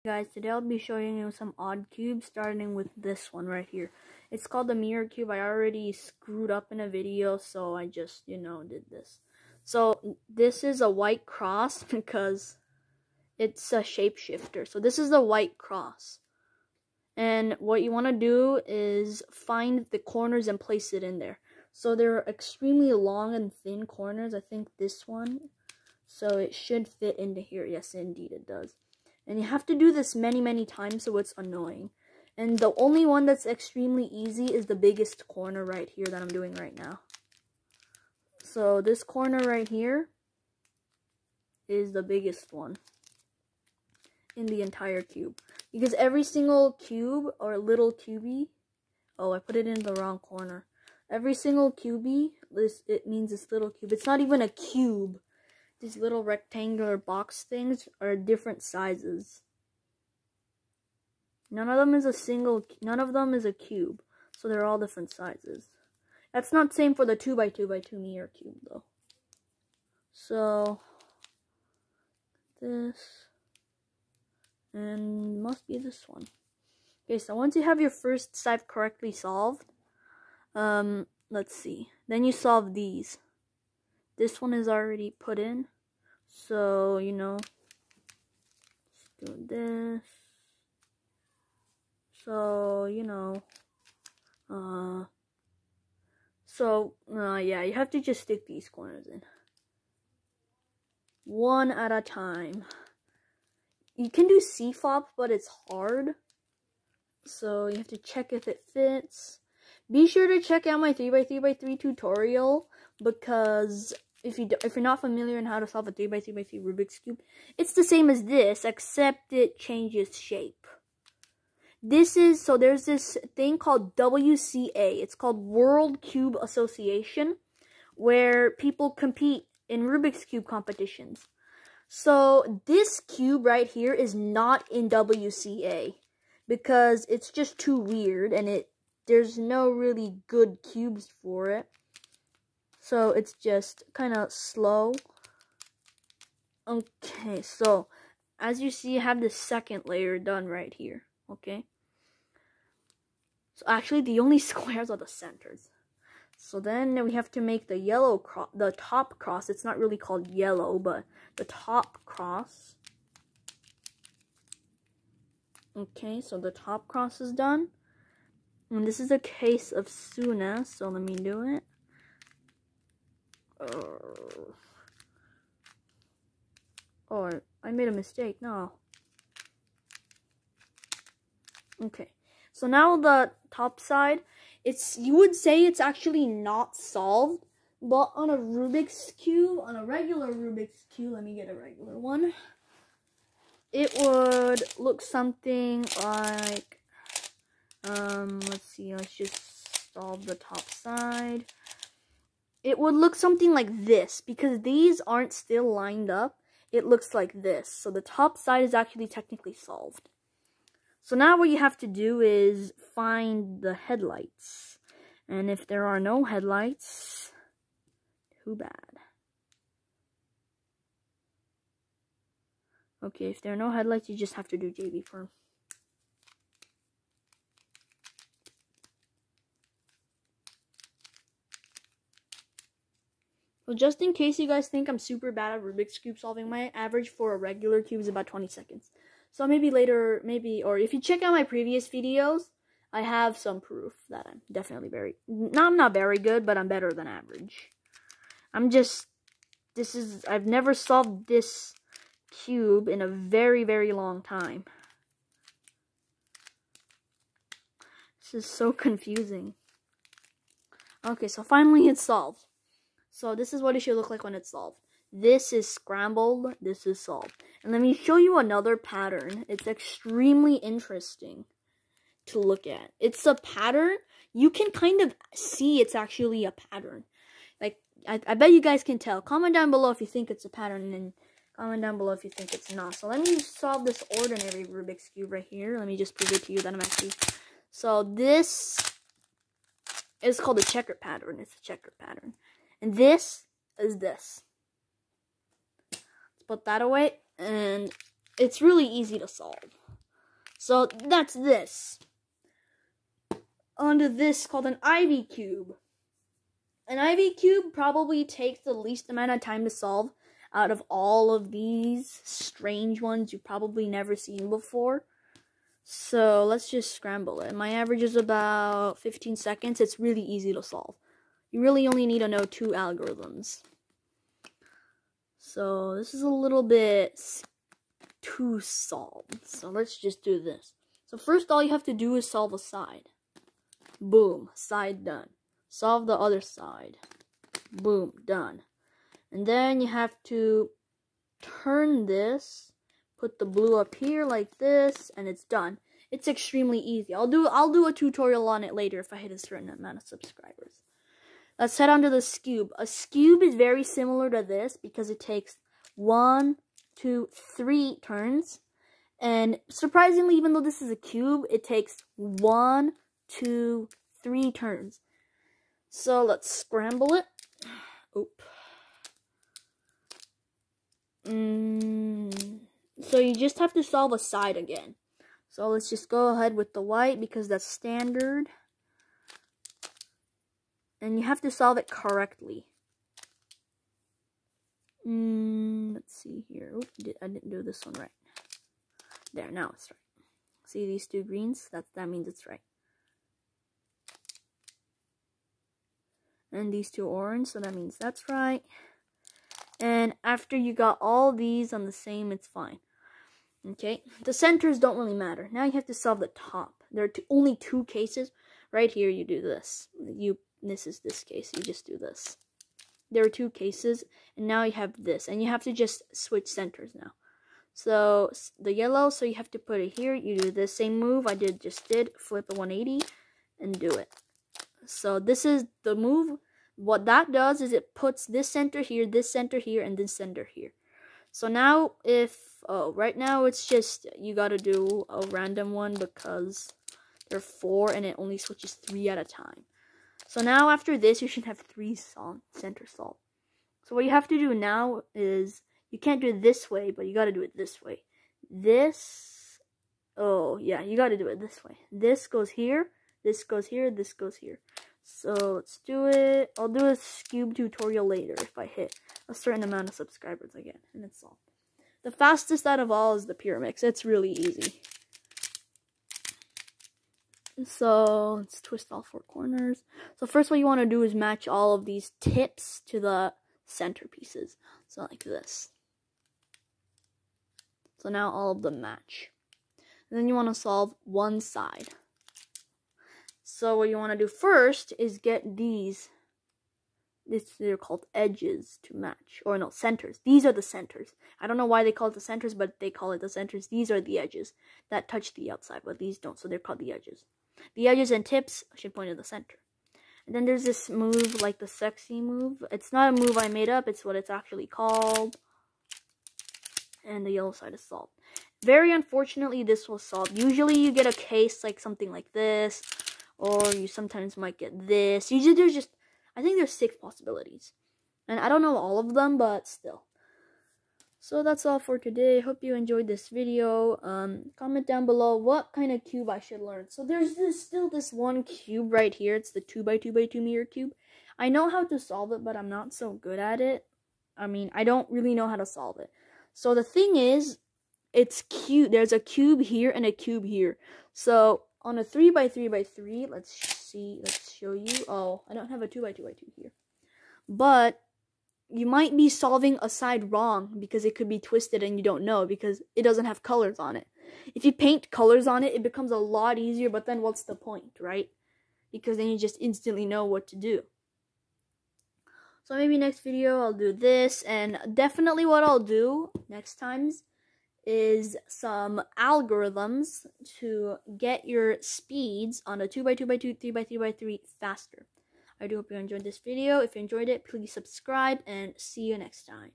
Guys, today I'll be showing you some odd cubes, starting with this one right here. It's called the mirror cube. I already screwed up in a video, so I just, did this. So this is a white cross because it's a shapeshifter. So this is the white cross. And what you want to do is find the corners and place it in there. So they're extremely long and thin corners. I think this one. So it should fit into here. Yes, indeed it does. And you have to do this many times, so it's annoying. And the only one that's extremely easy is the biggest corner right here that I'm doing right now. So this corner right here is the biggest one in the entire cube. Because every single cube or little cubie, oh, I put it in the wrong corner. Every single cubie, it means this little cube. It's not even a cube. These little rectangular box things are different sizes. None of them is a cube. So they're all different sizes. That's not same for the 2x2x2 mirror cube though. So this and must be this one. Okay, so once you have your first side correctly solved, let's see. Then you solve these. This one is already put in. So, let's do this. So, yeah, you have to just stick these corners in. One at a time. You can do C-flop, but it's hard. So, you have to check if it fits. Be sure to check out my 3x3x3 tutorial, because if you're not familiar in how to solve a 3x3x3 Rubik's Cube, it's the same as this, except it changes shape. There's this thing called WCA. It's called World Cube Association, where people compete in Rubik's Cube competitions. So this cube right here is not in WCA, because it's just too weird, and there's no really good cubes for it. So it's just kind of slow. Okay, so as you see, I have the second layer done right here. Okay. So actually, the only squares are the centers. So then we have to make the the top cross. It's not really called yellow, but the top cross. Okay, so the top cross is done. And this is a case of soonness, so let me do it. Oh, I made a mistake. No. Okay. So now the top side, you would say it's actually not solved, but on a Rubik's Cube, on a regular Rubik's Cube, let me get a regular one, it would look something like, let's see, let's just solve the top side. It would look something like this, because these aren't still lined up. It looks like this. So the top side is actually technically solved. So now what you have to do is find the headlights. And if there are no headlights, too bad. Okay, if there are no headlights, you just have to do JV form. So just in case you guys think I'm super bad at Rubik's Cube solving, my average for a regular cube is about 20 seconds. So maybe later, or if you check out my previous videos, I have some proof that I'm definitely I'm not very good, but I'm better than average. I've never solved this cube in a very long time. This is so confusing. Okay, so finally it's solved. So this is what it should look like when it's solved. This is scrambled, this is solved. And let me show you another pattern. It's extremely interesting to look at. It's a pattern. You can kind of see it's actually a pattern. Like, I bet you guys can tell. Comment down below if you think it's a pattern, and comment down below if you think it's not. So let me solve this ordinary Rubik's Cube right here. Let me just prove it to you that I'm actually... So this is called a checker pattern. It's a checker pattern. And this is this. Let's put that away. And it's really easy to solve. So that's this. Onto this called an Ivy cube. An Ivy cube probably takes the least amount of time to solve out of all of these strange ones you've probably never seen before. So let's just scramble it. My average is about 15 seconds. It's really easy to solve. You really only need to know 2 algorithms. So this is a little bit too solved. So let's just do this. So first all you have to do is solve a side. Boom, side done. Solve the other side. Boom, done. And then you have to turn this, put the blue up here like this, and it's done. It's extremely easy. I'll do a tutorial on it later if I hit a certain amount of subscribers. Let's head on to the Scube. A Scube is very similar to this because it takes 1, 2, 3 turns. And surprisingly, even though this is a cube, it takes 1, 2, 3 turns. So let's scramble it. Oop. So you just have to solve a side again. So let's just go ahead with the white because that's standard. And you have to solve it correctly. Let's see here. Oop, I didn't do this one right. There, now it's right. See these 2 greens? That means it's right. And these 2 orange, so that means that's right. And after you got all these on the same, it's fine. Okay, the centers don't really matter. Now you have to solve the top. There are only 2 cases. Right here, you do this. This is this case. You just do this. There are 2 cases, and now you have this. And you have to just switch centers now. So the yellow, so you have to put it here. You do the same move I just did. Flip a 180 and do it. So this is the move. What that does is it puts this center here, and this center here. So now right now it's just, you gotta do a random one because there are 4 and it only switches 3 at a time. So now after this, you should have 3 center solved. So what you have to do now is, you can't do it this way, but you gotta do it this way. Oh yeah, you gotta do it this way. This goes here, this goes here, this goes here. So let's do it. I'll do a Scube tutorial later if I hit a certain amount of subscribers again, and it's solved. The fastest out of all is the Pyramix. It's really easy. So let's twist all 4 corners. So first what you want to do is match all of these tips to the centerpieces. So like this. So now all of them match. And then you want to solve one side. So what you want to do first is get these. They're called edges to match. Or no, centers. These are the centers. I don't know why they call it the centers, but they call it the centers. These are the edges that touch the outside, but these don't, so they're called the edges. The edges and tips should point to the center. And then there's this move, like the sexy move. It's not a move I made up, it's what it's actually called. And the yellow side is solved. Very unfortunately, this was solved. Usually you get a case like something like this, or you sometimes might get this. Usually there's just, I think there's 6 possibilities. And I don't know all of them, but still. So that's all for today. Hope you enjoyed this video. Comment down below what kind of cube I should learn. So there's still this one cube right here. It's the 2x2x2 mirror cube. I know how to solve it, but I'm not so good at it. I mean, I don't really know how to solve it. So the thing is, it's cube. There's a cube here and a cube here. So on a 3x3x3, let's show you. Oh, I don't have a 2x2x2 here. But you might be solving a side wrong because it could be twisted and you don't know because it doesn't have colors on it. If you paint colors on it, it becomes a lot easier, but then what's the point, right? Because then you just instantly know what to do. So maybe next video I'll do this, and definitely what I'll do next times is some algorithms to get your speeds on a 2x2x2, 3x3x3 faster. I do hope you enjoyed this video. If you enjoyed it, please subscribe and see you next time.